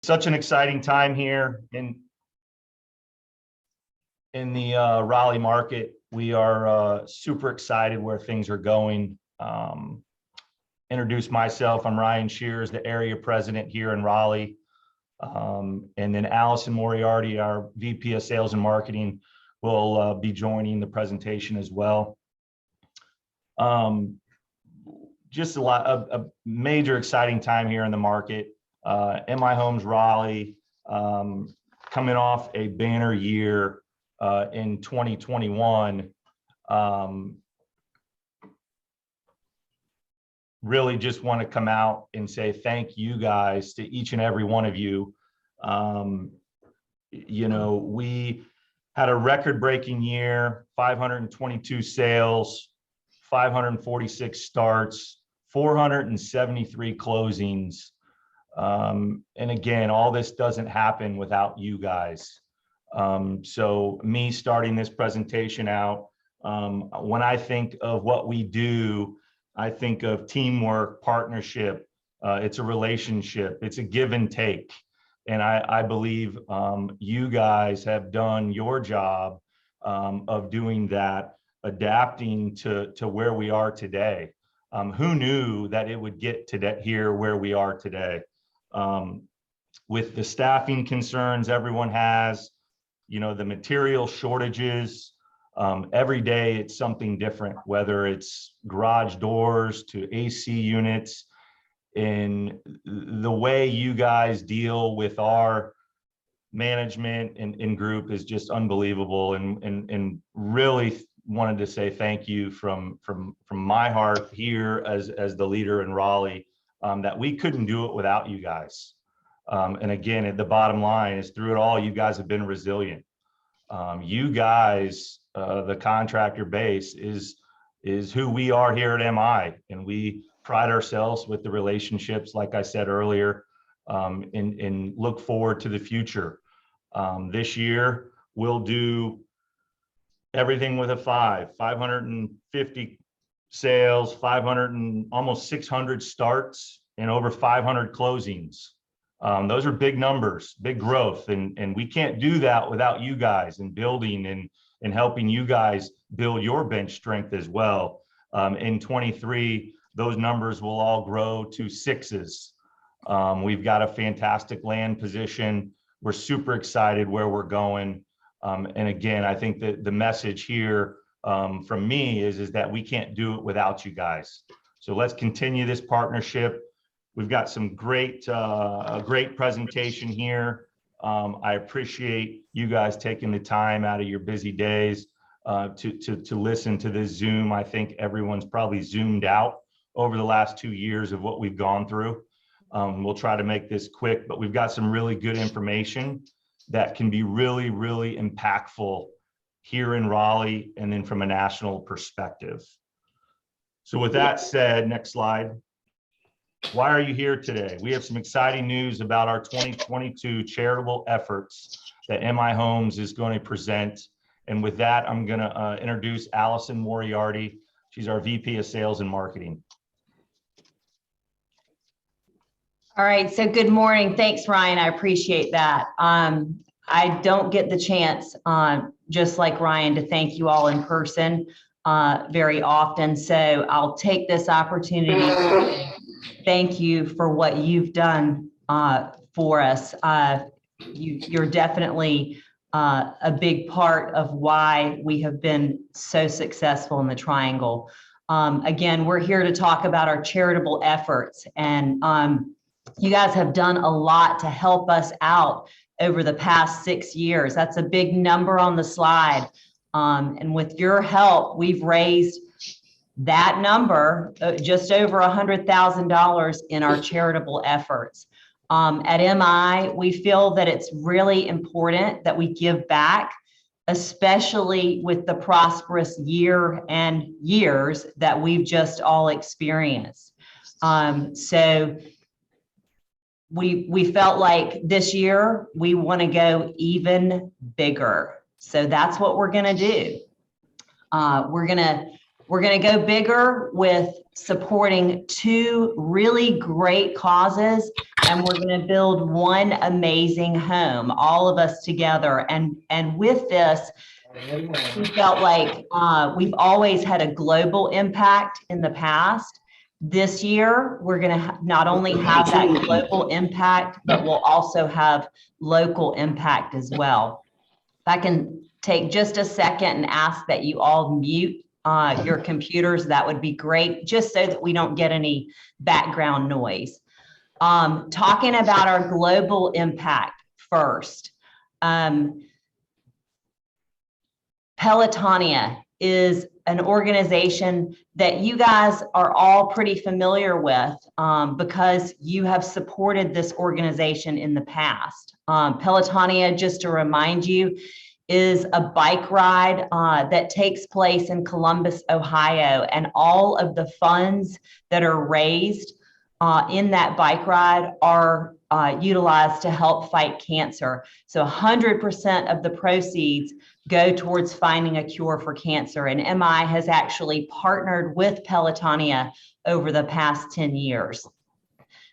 Such an exciting time here in the Raleigh market. We are super excited where things are going. Introduce myself, I'm Ryan Shears, the area president here in Raleigh. And then Allison Moriarty, our VP of Sales and Marketing, will be joining the presentation as well. Just a major exciting time here in the market. M/I Homes Raleigh coming off a banner year in 2021. Really just want to come out and say thank you guys to each and every one of you. You know, we had a record-breaking year, 522 sales, 546 starts, 473 closings. And again, all this doesn't happen without you guys. So me starting this presentation out, when I think of what we do, I think of teamwork, partnership. It's a relationship. It's a give and take. And I believe you guys have done your job of doing that, adapting to where we are today. Who knew that it would get to here where we are today? With the staffing concerns everyone has, you know, the material shortages, every day it's something different, whether it's garage doors to AC units. And the way you guys deal with our management and group is just unbelievable, and really wanted to say thank you from my heart here as the leader in Raleigh, that we couldn't do it without you guys. And again, at the bottom line is through it all, you guys have been resilient. You guys, the contractor base is who we are here at M/I, and we pride ourselves with the relationships, like I said earlier, and look forward to the future. This year, we'll do everything with a 550 sales, 500 and almost 600 starts, and over 500 closings. Those are big numbers, big growth, and we can't do that without you guys and building and helping you guys build your bench strength as well. In 23, those numbers will all grow to sixes. We've got a fantastic land position. We're super excited where we're going. And again, I think that the message here from me is that we can't do it without you guys. So let's continue this partnership. We've got some a great presentation here. I appreciate you guys taking the time out of your busy days to listen to this Zoom. I think everyone's probably zoomed out over the last 2 years of what we've gone through. We'll try to make this quick, but we've got some really good information that can be really, really impactful here in Raleigh and then from a national perspective. So with that said, next slide. Why are you here today? We have some exciting news about our 2022 charitable efforts that M/I Homes is going to present. And with that, I'm going to introduce Allison Moriarty. She's our VP of Sales and Marketing. All right, so good morning. Thanks, Ryan. I appreciate that. I don't get the chance, just like Ryan, to thank you all in person very often. So I'll take this opportunity to thank you for what you've done for us. You're definitely a big part of why we have been so successful in the Triangle. Again, we're here to talk about our charitable efforts, and you guys have done a lot to help us out over the past 6 years. That's a big number on the slide. And with your help, we've raised that number, just over $100,000 in our charitable efforts. At M/I, we feel that it's really important that we give back, especially with the prosperous year and years that we've just all experienced. So we felt like this year we want to go even bigger. So that's what we're going to do. We're going to We're going to go bigger with supporting 2 really great causes, and we're going to build one amazing home, all of us together. And with this, we felt like we've always had a global impact in the past. This year, we're going to not only have that global impact, but we'll also have local impact as well. If I can take just a second and ask that you all mute your computers, that would be great, just so that we don't get any background noise. Talking about our global impact first. Pelotonia is an organization that you guys are all pretty familiar with because you have supported this organization in the past. Pelotonia, just to remind you, is a bike ride that takes place in Columbus, Ohio, and all of the funds that are raised in that bike ride are utilized to help fight cancer. So 100% of the proceeds go towards finding a cure for cancer. And MI has actually partnered with Pelotonia over the past 10 years.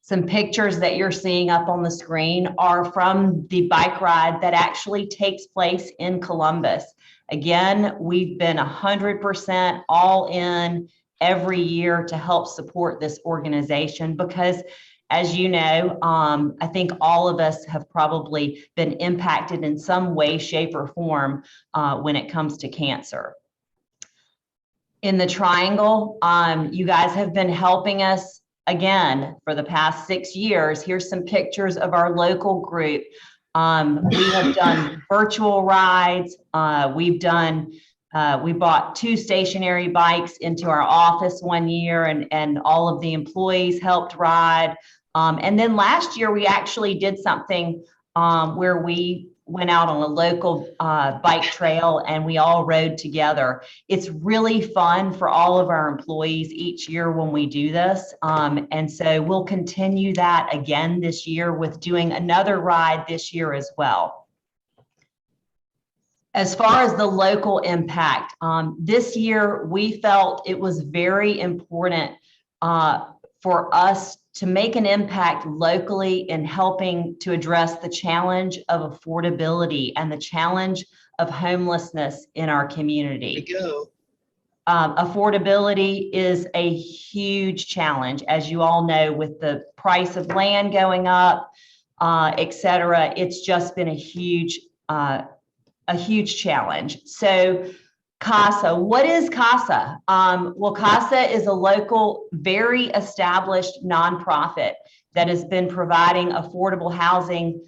Some pictures that you're seeing up on the screen are from the bike ride that actually takes place in Columbus. Again, we've been 100% all in every year to help support this organization because, as you know, I think all of us have probably been impacted in some way, shape, or form when it comes to cancer. In the triangle, you guys have been helping us again for the past 6 years. Here's some pictures of our local group. We have done virtual rides. We bought 2 stationary bikes into our office one year, and all of the employees helped ride. And then last year, we actually did something where we went out on a local bike trail and we all rode together. It's really fun for all of our employees each year when we do this. And so we'll continue that again this year with doing another ride this year as well. As far as the local impact, this year we felt it was very important for us to make an impact locally in helping to address the challenge of affordability and the challenge of homelessness in our community. Affordability is a huge challenge, as you all know, with the price of land going up, et cetera. It's just been a huge challenge. So CASA, what is CASA? Well, CASA is a local, very established nonprofit that has been providing affordable housing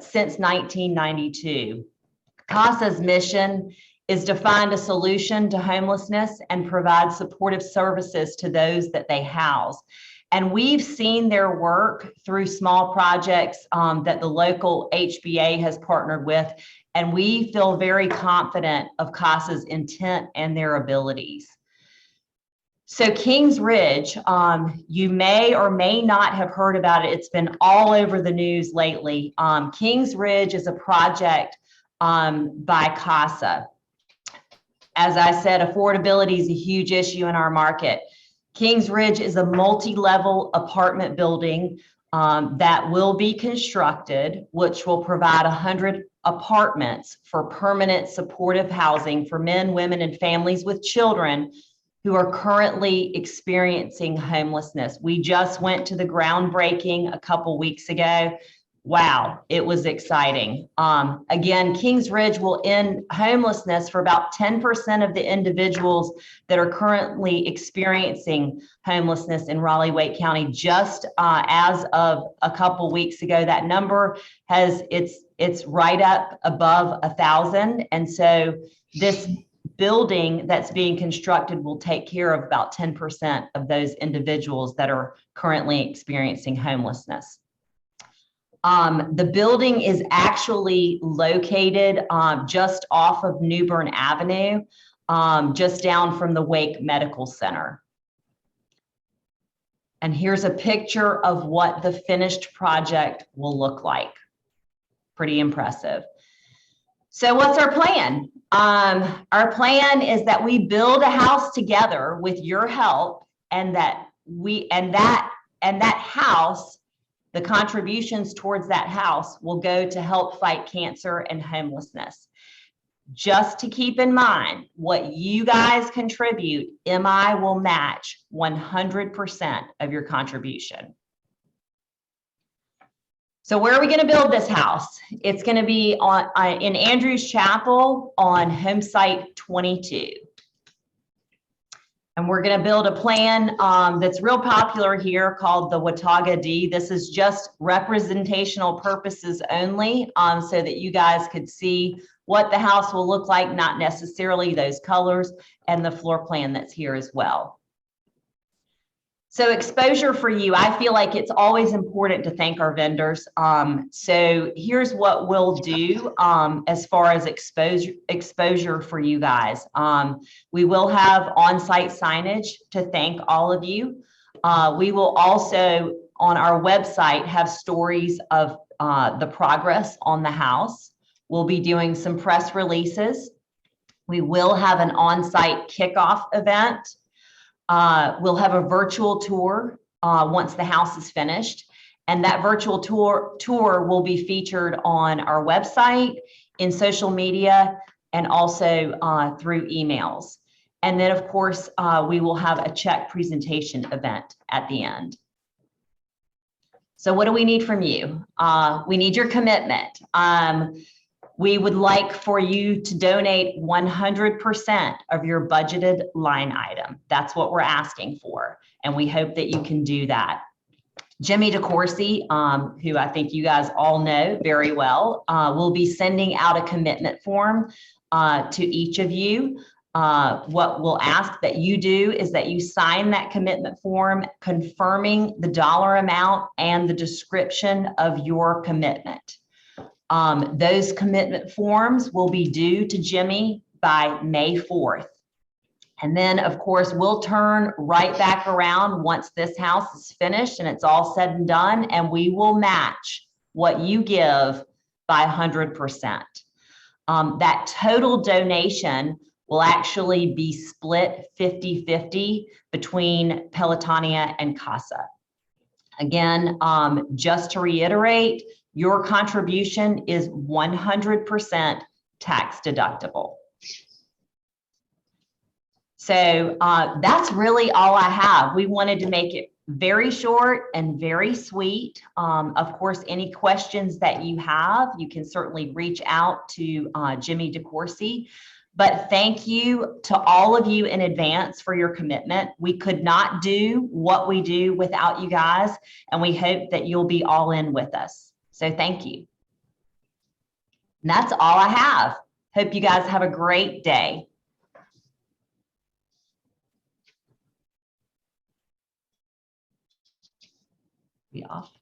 since 1992. CASA's mission is to find a solution to homelessness and provide supportive services to those that they house. And we've seen their work through small projects that the local HBA has partnered with. And we feel very confident of CASA's intent and their abilities. So Kings Ridge, you may or may not have heard about it. It's been all over the news lately. Kings Ridge is a project by CASA. As I said, affordability is a huge issue in our market. Kings Ridge is a multi-level apartment building that will be constructed, which will provide 100 apartments for permanent supportive housing for men, women, and families with children who are currently experiencing homelessness. We just went to the groundbreaking a couple weeks ago. Wow, it was exciting. Again, Kings Ridge will end homelessness for about 10% of the individuals that are currently experiencing homelessness in Raleigh-Wake County. Just as of a couple weeks ago, that number it's right up above 1,000. And so this building that's being constructed will take care of about 10% of those individuals that are currently experiencing homelessness. The building is actually located just off of New Bern Avenue, just down from the Wake Medical Center. And here's a picture of what the finished project will look like. Pretty impressive. So what's our plan? Our plan is that we build a house together with your help, and that house, the contributions towards that house will go to help fight cancer and homelessness. Just to keep in mind, what you guys contribute, MI will match 100% of your contribution. So where are we going to build this house? It's going to be in Andrews Chapel on home site 22. And we're going to build a plan that's real popular here called the Watauga D. This is just representational purposes only, so that you guys could see what the house will look like, not necessarily those colors, and the floor plan that's here as well. So exposure for you, I feel like it's always important to thank our vendors. So here's what we'll do as far as exposure for you guys. We will have on-site signage to thank all of you. We will also, on our website, have stories of the progress on the house. We'll be doing some press releases. We will have an on-site kickoff event. We'll have a virtual tour once the house is finished. And that virtual tour will be featured on our website, in social media, and also through emails. And then, of course, we will have a check presentation event at the end. So what do we need from you? We need your commitment. We would like for you to donate 100% of your budgeted line item. That's what we're asking for, and we hope that you can do that. Jimmy DeCourcy, who I think you guys all know very well, will be sending out a commitment form to each of you. What we'll ask that you do is that you sign that commitment form confirming the dollar amount and the description of your commitment. Those commitment forms will be due to Jimmy by May 4th. And then, of course, we'll turn right back around once this house is finished and it's all said and done, and we will match what you give by 100%. That total donation will actually be split 50-50 between Pelotonia and CASA. Again, just to reiterate, your contribution is 100% tax deductible. So that's really all I have. We wanted to make it very short and very sweet. Of course, any questions that you have, you can certainly reach out to Jimmy DeCourcy. But thank you to all of you in advance for your commitment. We could not do what we do without you guys, and we hope that you'll be all in with us. So thank you. And that's all I have. Hope you guys have a great day. Be off.